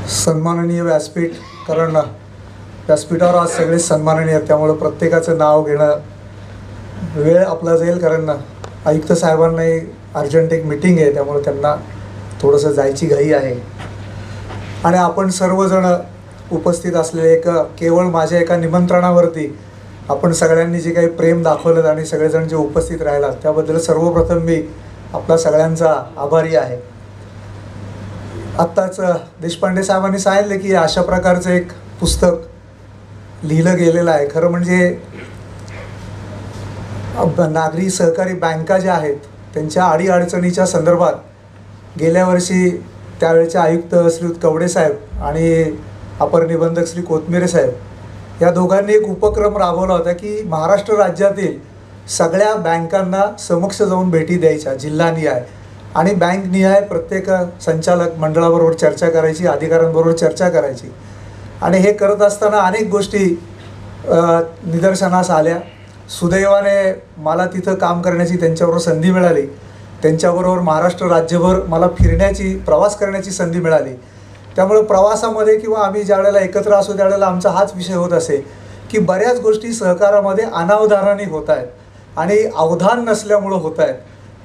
सन्माननीय व्यासपीठ, कारण व्यासपीठावर आज सगळे सन्माननीय आहेत, त्यामुळे प्रत्येकाचं नाव घेणं वेळ आपला जाईल, कारण आयुक्त साहेबांनाही अर्जंट एक मीटिंग आहे, त्यामुळे त्यांना थोडंसं जायची घाई आहे. आणि आपण सर्वजण उपस्थित असलेले केवळ माझ्या एका निमंत्रणावरती आपण सगळ्यांनी जे काही प्रेम दाखवलं आणि सगळेजण जे उपस्थित राहिलात त्याबद्दल सर्वप्रथम मी आपला सगळ्यांचा आभारी आहे. आत्ताच देशपांडे साहेबांनी सांगितलं की अशा प्रकारचं एक पुस्तक लिहिलं गेलेलं आहे. खरं म्हणजे नागरी सहकारी बँका ज्या आहेत त्यांच्या अडीअडचणीच्या संदर्भात गेल्या वर्षी त्यावेळेचे आयुक्त श्रीयुत कवडे साहेब आणि अपर निबंधक श्री कोथमिरे साहेब या दोघांनी एक उपक्रम राबवला होता की महाराष्ट्र राज्यातील सगळ्या बँकांना समक्ष जाऊन भेटी द्यायच्या जिल्हानिहाय आणि बँकनिहाय प्रत्येक संचालक मंडळाबरोबर चर्चा करायची, अधिकाऱ्यांबरोबर चर्चा करायची. आणि हे करत असताना अनेक गोष्टी निदर्शनास आल्या. सुदैवाने मला तिथं काम करण्याची त्यांच्याबरोबर संधी मिळाली. त्यांच्याबरोबर महाराष्ट्र राज्यभर मला प्रवास करण्याची संधी मिळाली. त्यामुळे प्रवासामध्ये किंवा आम्ही ज्या वेळेला एकत्र असू त्यावेळेला आमचा हाच विषय होत असे की बऱ्याच गोष्टी सहकारामध्ये अनावधानाने होत आहेत आणि अवधान नसल्यामुळं होत आहेत.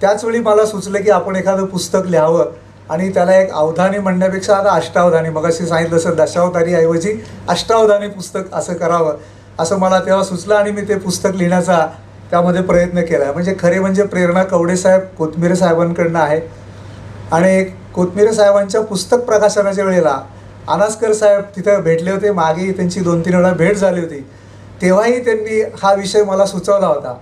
त्याचवेळी मला सुचलं की आपण एखादं पुस्तक लिहावं आणि त्याला एक अवधानी म्हणण्यापेक्षा आता अष्टावधानी, मगाशी सांगितलं असं दशावधानीऐवजी अष्टावधानी पुस्तक असं करावं असं मला तेव्हा सुचलं आणि मी ते पुस्तक लिहिण्याचा त्यामध्ये प्रयत्न केला. म्हणजे खरे म्हणजे प्रेरणा कवडे साहेब कोथमिरे साहेबांकडनं आहे. आणि कोथमिरे साहेबांच्या पुस्तक प्रकाशनाच्या वेळेला अनास्कर साहेब तिथं भेटले होते. मागेही त्यांची 2-3 वेळा भेट झाली होती. तेव्हाही त्यांनी हा विषय मला सुचवला होता.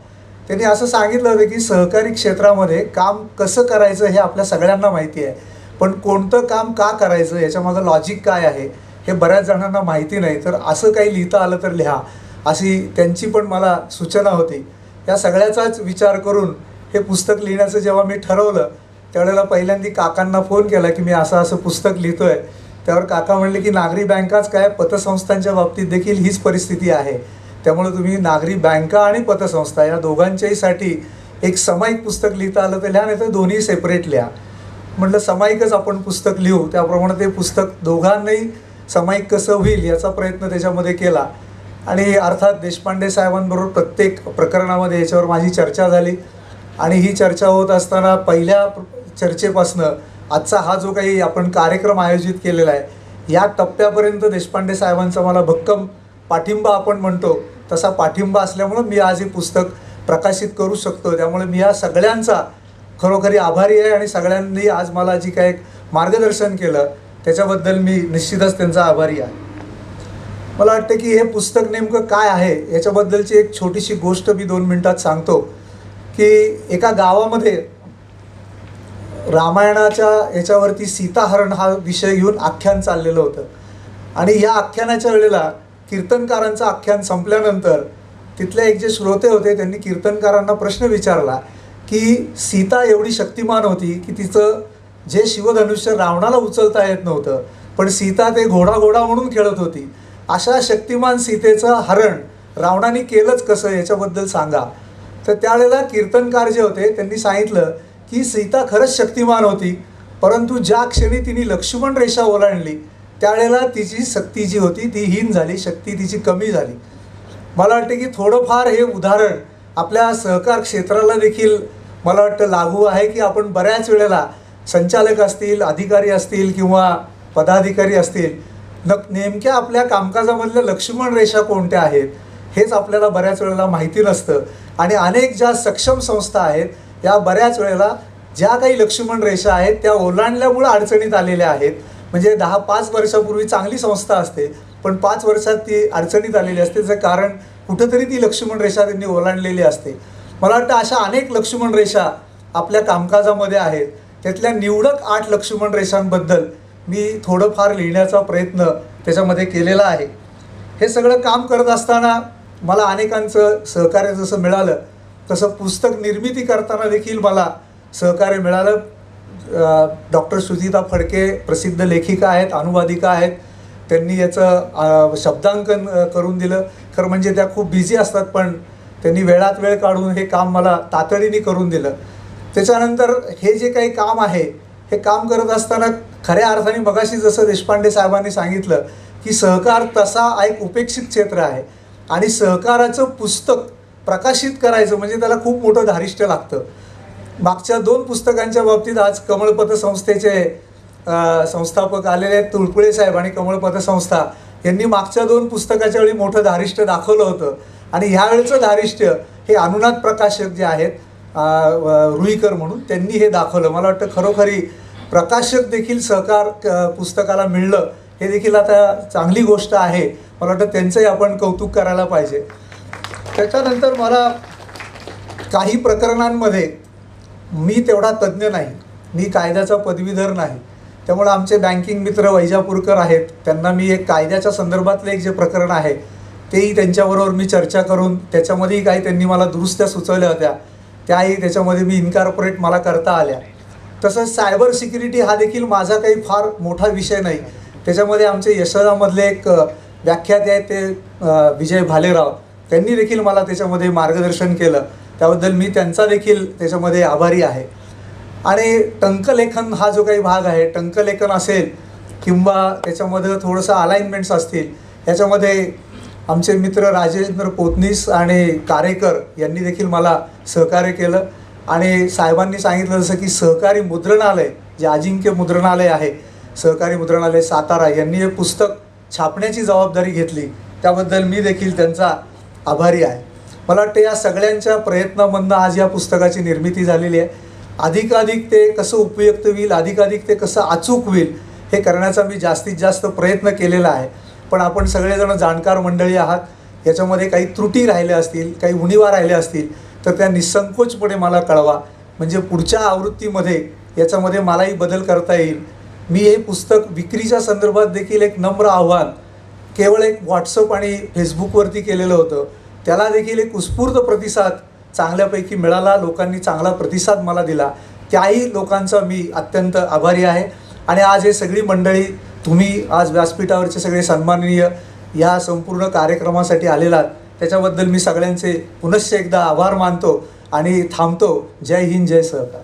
त्यांनी असं सांगितलं होतं की सहकारी क्षेत्रामध्ये काम कसं करायचं हे आपल्या सगळ्यांना माहिती आहे, पण कोणतं काम का करायचं याच्यामागं लॉजिक काय आहे हे बऱ्याच जणांना माहिती नाही. तर असं काही लिहिता आलं तर लिहा अशी त्यांची पण मला सूचना होती. या सगळ्याचाच विचार करून हे पुस्तक लिहिण्याचं जेव्हा मी ठरवलं त्यावेळेला पहिल्यांदा काकांना फोन केला की मी असं पुस्तक लिहितो आहे. त्यावर काका म्हणले की नागरी बँकाच काय, पतसंस्थांच्या बाबतीत देखील हीच परिस्थिती आहे, त्यामुळे तुम्ही नागरी बँका आणि पतसंस्था या दोघांच्याहीसाठी एक सामायिक पुस्तक लिहिता आलं तर लिहा, नाही तर दोन्ही सेपरेट लिहा. म्हटलं सामायिकच आपण पुस्तक लिहू. त्याप्रमाणे ते पुस्तक दोघांनाही सामायिक कसं होईल याचा प्रयत्न त्याच्यामध्ये केला. आणि अर्थात देशपांडे साहेबांबरोबर प्रत्येक प्रकरणामध्ये याच्यावर माझी चर्चा झाली. आणि ही चर्चा होत असताना पहिल्या चर्चेपासनं आजचा हा जो काही आपण कार्यक्रम आयोजित केलेला आहे या टप्प्यापर्यंत देशपांडे साहेबांचा मला भक्कम पाठिंबा आपण म्हणतो तसा पाठिंबा असल्यामुळं मी आज हे पुस्तक प्रकाशित करू शकतो. त्यामुळे मी या सगळ्यांचा खरोखरी आभारी आहे आणि सगळ्यांनी आज मला जी काय मार्गदर्शन केलं त्याच्याबद्दल मी निश्चितच त्यांचा आभारी आहे. मला वाटतं की हे पुस्तक नेमकं काय आहे याच्याबद्दलची एक छोटीशी गोष्ट मी 2 मिनिटात सांगतो. की एका गावामध्ये रामायणाच्या याच्यावरती सीताहरण हा विषय घेऊन आख्यान चाललेलं होतं. आणि या आख्यानाच्या वेळेला कीर्तनकारांचं आख्यान संपल्यानंतर तिथले एक जे श्रोते होते त्यांनी कीर्तनकारांना प्रश्न विचारला की सीता एवढी शक्तिमान होती की तिचं जे शिवधनुष्य रावणाला उचलता येत नव्हतं, पण सीता ते घोडा म्हणून खेळत होती. अशा शक्तिमान सीतेचं हरण रावणाने केलंच कसं याच्याबद्दल सांगा. तर त्यावेळेला कीर्तनकार जे होते त्यांनी सांगितलं की सीता खरंच शक्तिमान होती, परंतु ज्या क्षणी तिने लक्ष्मण रेषा ओलांडली त्यावेळेला तिची शक्ती जी होती ती हीन झाली, शक्ती तिची कमी झाली. मला वाटतं की थोडंफार हे उदाहरण आपल्या सहकार क्षेत्राला देखील मला वाटतं लागू आहे. की आपण बऱ्याच वेळेला संचालक असतील, अधिकारी असतील किंवा पदाधिकारी असतील, नेमक्या आपल्या कामकाजामधल्या लक्ष्मण रेषा कोणत्या आहेत हेच आपल्याला बऱ्याच वेळेला माहिती नसतं. आणि अनेक ज्या सक्षम संस्था आहेत या बऱ्याच वेळेला ज्या काही लक्ष्मण रेषा आहेत त्या ओलांडल्यामुळं अडचणीत आलेल्या आहेत. म्हणजे 10-5 वर्षापूर्वी चांगली संस्था असते पण 5 वर्षात ती अडचणीत आलेली असते, त्याचं कारण कुठंतरी ती लक्ष्मण रेषा त्यांनी ओलांडलेली असते. मला वाटतं अशा अनेक लक्ष्मण रेषा आपल्या कामकाजामध्ये आहेत. त्यातल्या निवडक 8 लक्ष्मण रेषांबद्दल मी थोडंफार लिहिण्याचा प्रयत्न त्याच्यामध्ये केलेला आहे. हे सगळं काम करत असताना मला अनेकांचं सहकार्य जसं मिळालं तसं पुस्तक निर्मिती करताना देखील मला सहकार्य मिळालं. डॉक्टर सुजिता फडके प्रसिद्ध लेखिका आहेत, अनुवादिका आहेत, त्यांनी याचं शब्दांकन करून दिलं. खरं म्हणजे त्या खूप बिझी असतात पण त्यांनी वेळात वेळ काढून हे काम मला तातडीने करून दिलं. त्याच्यानंतर हे जे काही काम आहे हे काम करत असताना खऱ्या अर्थाने मगाशी जसं देशपांडे साहेबांनी सांगितलं की सहकार तसा एक उपेक्षित क्षेत्र आहे आणि सहकाराचं पुस्तक प्रकाशित करायचं म्हणजे त्याला खूप मोठं धारिष्ट्य लागतं. मागच्या 2 पुस्तकांच्या बाबतीत आज कमळपथ संस्थेचे संस्थापक आलेले आहेत तुळपुळे साहेब आणि कमळपथ संस्था यांनी मागच्या 2 पुस्तकाच्या वेळी मोठं धारिष्ट्य दाखवलं होतं आणि ह्यावेळचं धारिष्ट्य हे अनुनाद प्रकाशक जे आहेत रुईकर म्हणून त्यांनी हे दाखवलं. मला वाटतं खरोखरी प्रकाशक देखील सहकार पुस्तकाला मिळलं हे देखील आता चांगली गोष्ट आहे. मला वाटतं त्यांचंही आपण कौतुक करायला पाहिजे. त्याच्यानंतर मला काही प्रकरणांमध्ये मी तेवढा तज्ज्ञ नाही, मी कायद्याचा पदवीधर नाही, त्यामुळे आमचे बँकिंग मित्र वैजापूरकर आहेत, त्यांना मी एक कायद्याच्या संदर्भातलं एक जे प्रकरण आहे तेही त्यांच्याबरोबर मी चर्चा करून त्याच्यामध्येही काही त्यांनी मला दुरुस्त्या सुचवल्या होत्या, त्याही त्याच्यामध्ये मी इन्कॉर्पोरेट मला करता आल्या. तसंच सायबर सिक्युरिटी हा देखील माझा काही फार मोठा विषय नाही, त्याच्यामध्ये आमचे यशोदामधले एक व्याख्याते आहेत ते विजय भालेराव, त्यांनी देखील मला त्याच्यामध्ये मार्गदर्शन केलं, त्याबद्दल मी त्यांचा देखील त्याच्यामध्ये आभारी आहे. आणि टंकलेखन हा जो काही भाग आहे, टंकलेखन असेल किंवा त्याच्यामध्ये थोडंसं अलाइनमेंट्स असतील, याच्यामध्ये आमचे मित्र राजेंद्र पोतनीस आणि कारेकर यांनी देखील मला सहकार्य केलं. आणि साहेबांनी सांगितलं जसं की सहकारी मुद्रणालय जे अजिंक्य मुद्रणालय आहे, सहकारी मुद्रणालय सातारा यांनी हे पुस्तक छापण्याची जबाबदारी घेतली, त्याबद्दल मी देखील त्यांचा आभारी आहे. मला वाटतं या सगळ्यांच्या प्रयत्नामधनं आज या पुस्तकाची निर्मिती झालेली आहे. अधिकाधिक ते कसं उपयुक्त होईल, अधिकाधिक ते कसं अचूक होईल हे करण्याचा मी जास्तीत जास्त प्रयत्न केलेला आहे. पण आपण सगळेजण जाणकार मंडळी आहात, याच्यामध्ये काही त्रुटी राहिल्या असतील, काही उणिवा राहिल्या असतील तर त्या निसंकोचपणे मला कळवा, म्हणजे पुढच्या आवृत्तीमध्ये याच्यामध्ये मलाही बदल करता येईल. मी हे पुस्तक विक्रीच्या संदर्भात देखील एक नम्र आव्हान केवळ एक व्हॉट्सअप आणि फेसबुकवरती केलेलं होतं, त्याला देखील एक उत्स्फूर्त प्रतिसाद चांगल्यापैकी मिळाला, लोकांनी चांगला प्रतिसाद मला दिला, त्याही लोकांचा मी अत्यंत आभारी आहे. आणि आज हे सगळी मंडळी, तुम्ही आज व्यासपीठावरचे सगळे सन्माननीय या संपूर्ण कार्यक्रमासाठी आलेलात, त्याच्याबद्दल मी सगळ्यांचे पुनश्च एकदा आभार मानतो आणि थांबतो. जय हिंद, जय सहकार.